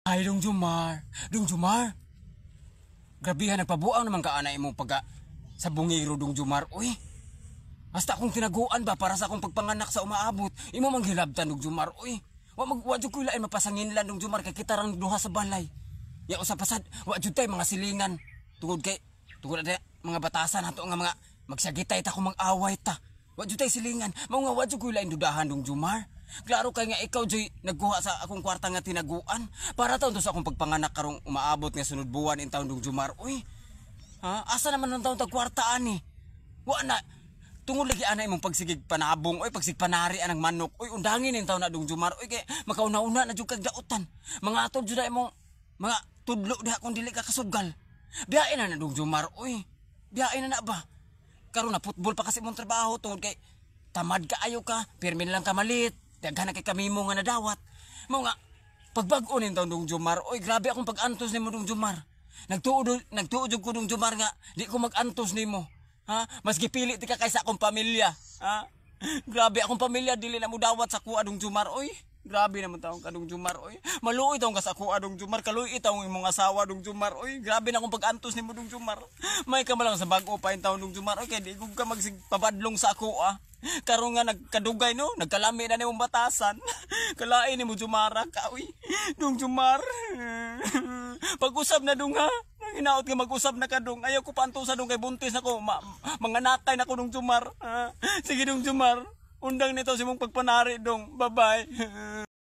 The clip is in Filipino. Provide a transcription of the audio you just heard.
Ay, Dong Jumar. Dong Jumar. Grabihan, nagpabuang naman ka anay mo pagka sa bungiro, Dong Jumar. Uy, hasta akong tinaguan ba para sa akong pagpanganak sa umaabot. Imo manghilabtan, Dong Jumar. Uy, wadyo ko ilain mapasangin lang, Dong Jumar, kay kita rang duha sa balay. Ya usap pasad, wadyo tay mga silingan. Tungod na mga batasan, hato nga mga magsagitay ta kung mag-away ta. Wadyo tay silingan, mga wadyo ko ilain dudahan, Dong Jumar. Klaro kay nga ikaw, Joy, nagkuha sa akong kwarta nga tinaguan. Para taon to sa akong pagpanganak karong umaabot nga sunod buwan in taon, Dong Jumar. Uy, ha? Asa naman ng taon tagkwartaan eh? Wa na, tungod lagi anay mong pagsigig panabong, oy, pagsig panari anang manok. Uy, undangin in taon na, Dong Jumar. Uy, kay makauna-una na jud kag dautan. Mga atol jud imong mga tudlo diha kung dili ka kasugal. Biyain na, Dong Jumar. Uy, biyain na ba? Karon na football pa kasi mong trabaho tungod kay tamad ka ayo ka, pirmi lang ka malit. Daghan na kay kami mo nga nadawat. Mga pagbag-o nin taon, Dong Jumar. Oy, grabe akong pag-antos nimo, Dong Jumar. Nagtuod ko, Dong Jumar, nga di ko mag-antos nimo. Ha? Mas gipili ti ka kaysa akong pamilya. Ha? Grabe akong pamilya dili na mo dawat sa kuha, Dong Jumar. Oy, grabe naman taong ka, Dong Jumar. Oy, maluoy taong ka sa kuha, Dong Jumar. Kaluoy taong imong asawa, Dong Jumar. Oy, grabe na akong pag-antos nimo, Dong Jumar. May ka malang sa bag-o pa in taon, Dong Jumar. Oy, kay di ko ka magsipabadlong sa kuha. Karon nga nagkadugay no, nagkalami na nimong batasan. Kalain nimo Jumara ka, uy. Dong Jumar. Pag-usab na dong ha. Hinaot nga mag-usab na ka dong. Ayaw ko panto sa dong kay buntis ako. Mga natay na ko, Dong Jumar. Sige, Dong Jumar. Undang nito si mong pagpanari dong. Bye-bye.